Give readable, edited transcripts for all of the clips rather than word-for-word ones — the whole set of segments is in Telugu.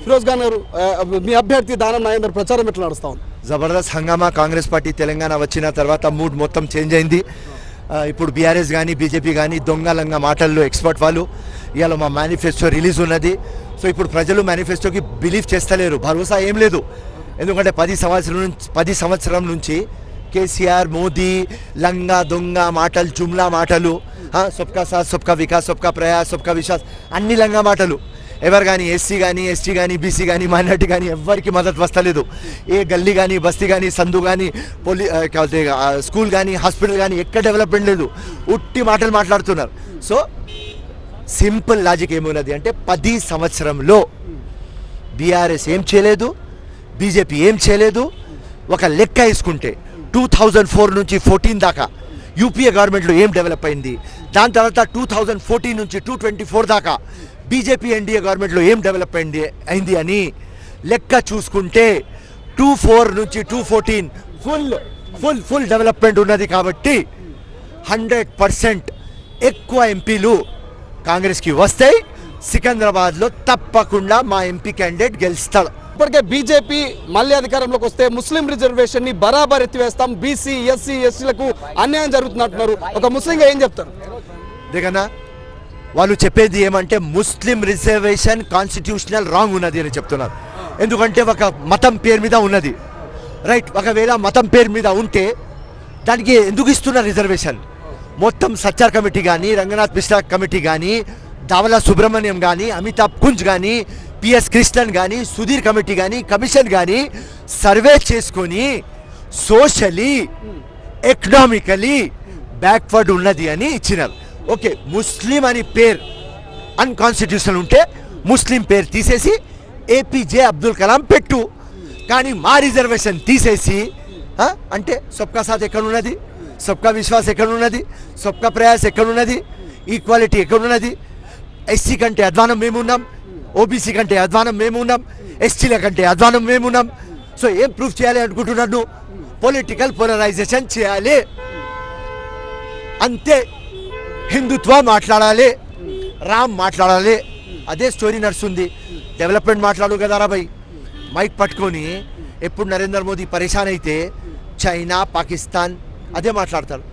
ఫిరోజ్ ఖాన్ గారు, మీ అభ్యర్థి దానం నాగేందర్ ప్రచారం ఎట్లా నడుస్తా ఉంది? జబర్దస్త్ హంగామా. కాంగ్రెస్ పార్టీ తెలంగాణ వచ్చిన తర్వాత మూడ్ మొత్తం చేంజ్ అయింది. ఇప్పుడు బీఆర్ఎస్ కానీ బీజేపీ కానీ దొంగలంగా మాటల్లో ఎక్స్పర్ట్ వాళ్ళు. ఇవాళ మా మేనిఫెస్టో రిలీజ్ ఉన్నది. సో ఇప్పుడు ప్రజలు మేనిఫెస్టోకి బిలీవ్ చేస్తలేరు, భరోసా ఏం లేదు. ఎందుకంటే 10 సంవత్సరం నుంచి కేసీఆర్ మోదీ లంగా దొంగ మాటలు, జుమ్లా మాటలు, సబ్కా సాత్ సబ్కా వికాస్, సబ్కా ప్రయాస్, సబ్కా విశ్వాస్, అన్ని లంగా మాటలు. ఎవరు కానీ ఎస్సీ కానీ ఎస్టీ కానీ బీసీ కానీ మైనార్టీ కానీ ఎవరికి మద్దతు వస్తలేదు. ఏ గల్లీ కానీ బస్తీ కానీ సందు కానీ స్కూల్ కానీ హాస్పిటల్ కానీ ఎక్కడ డెవలప్మెంట్ లేదు. ఉట్టి మాటలు మాట్లాడుతున్నారు. సో సింపుల్ లాజిక్ ఏమున్నది అంటే 10 సంవత్సరంలో బీఆర్ఎస్ ఏం చేయలేదు, బీజేపీ ఏం చేయలేదు. ఒక లెక్క వేసుకుంటే 2004 నుంచి 14 దాకా యూపీఏ గవర్నమెంట్లో ఏం డెవలప్ అయింది, దాని తర్వాత 2014 నుంచి 2024 దాకా బీజేపీ ఎన్డీఏ గవర్నమెంట్లో ఏం డెవలప్ అయింది అని లెక్క చూసుకుంటే 2004 నుంచి 2014 ఫుల్ డెవలప్మెంట్ ఉన్నది. కాబట్టి 100% ఎక్కువ ఎంపీలు కాంగ్రెస్కి వస్తాయి. సికింద్రాబాద్లో తప్పకుండా మా ఎంపీ క్యాండిడేట్ గెలుస్తాడు. ఇప్పటికే బీజేపీ మళ్ళీ అధికారంలోకి వస్తే ముస్లిం రిజర్వేషన్ ని బరాబర్ ఎత్తివేస్తాం, బీసీ ఎస్సీ ఎస్టీలకు అన్యాయం జరుగుతున్నట్టున్నారు. ఒక ముస్లింగా ఏం చెప్తారు? దిగనా వాళ్ళు చెప్పేది ఏమంటే ముస్లిం రిజర్వేషన్ కాన్స్టిట్యూషనల్ రాంగ్ ఉన్నది అని చెప్తున్నారు. ఎందుకంటే ఒక మతం పేరు మీద ఉన్నది, రైట్. ఒకవేళ మతం పేరు మీద ఉంటే దానికి ఎందుకు ఇస్తున్నారు రిజర్వేషన్? మొత్తం సచ్చార్ కమిటీ కానీ, రంగనాథ్ మిశ్రా కమిటీ కానీ, దావలా సుబ్రహ్మణ్యం కానీ, అమితాబ్ కుంజ్ కానీ, పిఎస్ కృష్ణన్ కానీ, సుధీర్ కమిటీ కానీ, కమిషన్ కానీ సర్వే చేసుకొని సోషలీ ఎకనామికలీ బ్యాక్వర్డ్ ఉన్నది అని ఇచ్చినారు. ఓకే, ముస్లిం అని పేరు అన్కాన్స్టిట్యూషనల్ ఉంటే ముస్లిం పేరు తీసేసి ఏపీజే అబ్దుల్ కలాం పెట్టు. కానీ మా రిజర్వేషన్ తీసేసి అంటే సబ్కా సాత్ ఎక్కడున్నది, సబ్కా విశ్వాస్ ఎక్కడున్నది, సబ్కా ప్రయాస్ ఎక్కడున్నది, ఈక్వాలిటీ ఎక్కడున్నది? ఎస్సీ కంటే అధ్వానం మేమున్నాం, ఓబీసీ కంటే అధ్వానం మేమున్నాం, ఎస్టీల కంటే అధ్వానం మేమున్నాం. సో ఏం ప్రూఫ్ చేయాలి అనుకుంటున్నాను? పొలిటికల్ పోలరైజేషన్ చేయాలి అంతే. హిందుత్వ మాట్లాడాలి, రామ్ మాట్లాడాలి, అదే స్టోరీ నడుస్తుంది. డెవలప్మెంట్ మాట్లాడు కదా రాబాయ్. మైక్ పట్టుకొని ఎప్పుడు నరేంద్ర మోదీ పరేషాన్ అయితే చైనా పాకిస్తాన్ అదే మాట్లాడతారు.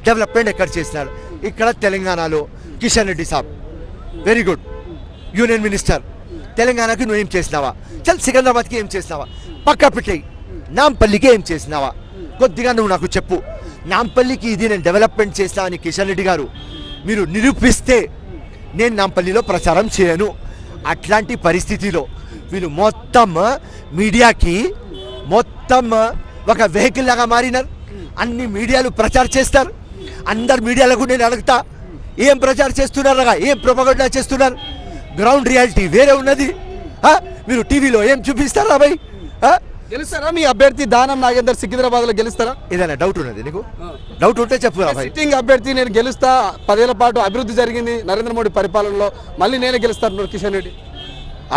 డెవలప్మెంట్ ఎక్కడ చేసినారు? ఇక్కడ తెలంగాణలో కిషన్ రెడ్డి సాబ్ వెరీ గుడ్ యూనియన్ మినిస్టర్. తెలంగాణకి నువ్వు ఏం చేసినావా? చల్ సికింద్రాబాద్కి ఏం చేసినావా? పక్కా పెట్టేయి. నాంపల్లికి ఏం చేసినావా? కొద్దిగా నువ్వు నాకు చెప్పు. నాంపల్లికి ఇది నేను డెవలప్మెంట్ చేస్తా అని కిషన్ రెడ్డి గారు మీరు నిరూపిస్తే నేను నాంపల్లిలో ప్రచారం చేయను. అట్లాంటి పరిస్థితిలో వీళ్ళు మొత్తం మీడియాకి మొత్తం ఒక వెహికల్ లాగా మారినారు. అన్ని మీడియాలు ప్రచారం చేస్తారు. అందరు మీడియాలకు నేను అడుగుతా, ఏం ప్రచారం చేస్తున్నారుగా, ఏం ప్రొపగండా చేస్తున్నారు? గ్రౌండ్ రియాలిటీ వేరే ఉన్నది. మీరు టీవీలో ఏం చూపిస్తారా భయ్? గెలుస్తారా మీ అభ్యర్థి దానం నాగేందర్ సికింద్రాబాద్ లో గెలుస్తారా? ఏదైనా డౌట్ ఉన్నది నీకు? డౌట్ ఉంటే చెప్పు. సిట్టింగ్ అభ్యర్థి నేను గెలుస్తా, 10 ఏళ్ల పాటు అభివృద్ధి జరిగింది నరేంద్ర మోడీ పరిపాలనలో, మళ్ళీ నేనే గెలుస్తాను కిషన్ రెడ్డి.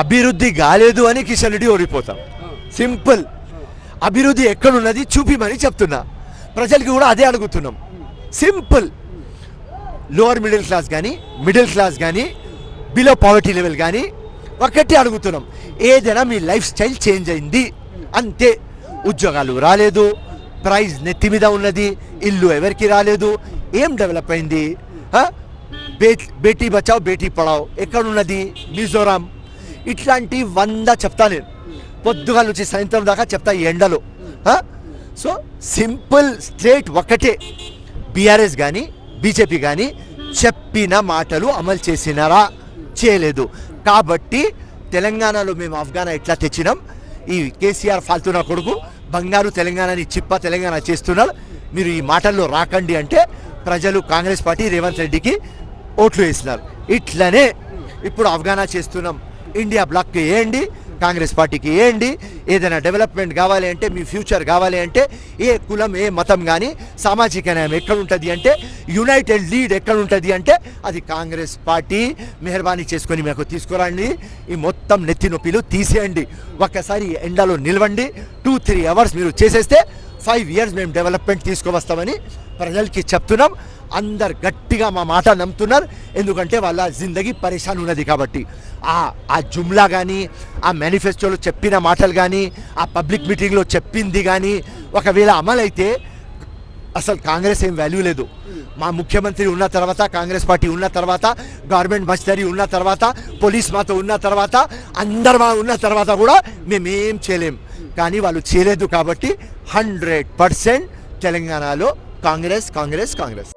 అభివృద్ధి కాలేదు అని కిషన్ రెడ్డి ఓడిపోతాం. సింపుల్. అభివృద్ధి ఎక్కడున్నది చూపిమని చెప్తున్నా. ప్రజలకి కూడా అదే అడుగుతున్నాం. సింపుల్. లోవర్ మిడిల్ క్లాస్ కానీ, మిడిల్ క్లాస్ కానీ, బిలో పావర్టీ లెవెల్ కానీ ఒకటి అడుగుతున్నాం, ఏదైనా మీ లైఫ్ స్టైల్ చేంజ్ అయింది అంతే. ఉద్యోగాలు రాలేదు, ప్రైజ్ నెత్తి మీద ఉన్నది, ఇల్లు ఎవరికి రాలేదు, ఏం డెవలప్ అయింది? బేటీ బచావ్ బేటీ పడావ్ ఎక్కడున్నది? మిజోరాం. ఇట్లాంటి 100 చెప్తా నేను. పొద్దుగాల నుంచి సాయంత్రం దాకా చెప్తా ఈ ఎండలో. సో సింపుల్ స్ట్రేట్ ఒక్కటే, బీఆర్ఎస్ కానీ బీజేపీ కానీ చెప్పిన మాటలు అమలు చేసినారా? చేయలేదు. కాబట్టి తెలంగాణలో మేము ఆఫ్ఘానా ఎట్లా తెచ్చినాం, ఈ కేసీఆర్ ఫాల్తున్న కొడుకు బంగారు తెలంగాణని చిప్ప తెలంగాణ చేస్తున్నారు. మీరు ఈ మాటల్లో రాకండి అంటే ప్రజలు కాంగ్రెస్ పార్టీ రేవంత్ రెడ్డికి ఓట్లు వేసినారు. ఇట్లనే ఇప్పుడు ఆఫ్ఘానా చేస్తున్నాం. ఇండియా బ్లాక్కి వేయండి, కాంగ్రెస్ పార్టీకి వేయండి. ఏదైనా డెవలప్మెంట్ కావాలి అంటే, మీ ఫ్యూచర్ కావాలి అంటే, ఏ కులం ఏ మతం కానీ సామాజిక న్యాయం ఎక్కడుంటుంది అంటే, యునైటెడ్ లీడ్ ఎక్కడుంటుంది అంటే అది కాంగ్రెస్ పార్టీ. మెహర్బానీ చేసుకొని మీకు తీసుకురండి. ఈ మొత్తం నెత్తి నొప్పిలు తీసేయండి. ఒక్కసారి ఎండలో నిలవండి. 2-3 అవర్స్ మీరు చేసేస్తే 5 years మేము డెవలప్మెంట్ తీసుకువస్తామని ప్రజలకి చెప్తున్నాం. అందరు గట్టిగా మా మాట నమ్ముతున్నారు, ఎందుకంటే వాళ్ళ జిందగీ పరేషాన్ ఉన్నది కాబట్టి. ఆ జుమ్లా కానీ, ఆ మేనిఫెస్టోలో చెప్పిన మాటలు కానీ, ఆ పబ్లిక్ మీటింగ్లో చెప్పింది కానీ ఒకవేళ అమలైతే అసలు కాంగ్రెస్ ఏం వాల్యూ లేదు. మా ముఖ్యమంత్రి ఉన్న తర్వాత, కాంగ్రెస్ పార్టీ ఉన్న తర్వాత, గవర్నమెంట్ మషనరీ ఉన్న తర్వాత, పోలీస్ మాతో ఉన్న తర్వాత, అందరు మా ఉన్న తర్వాత కూడా మేమేం చేయలేం. కానీ వాళ్ళు చేయలేదు కాబట్టి 100% తెలంగాణలో కాంగ్రెస్ కాంగ్రెస్ కాంగ్రెస్.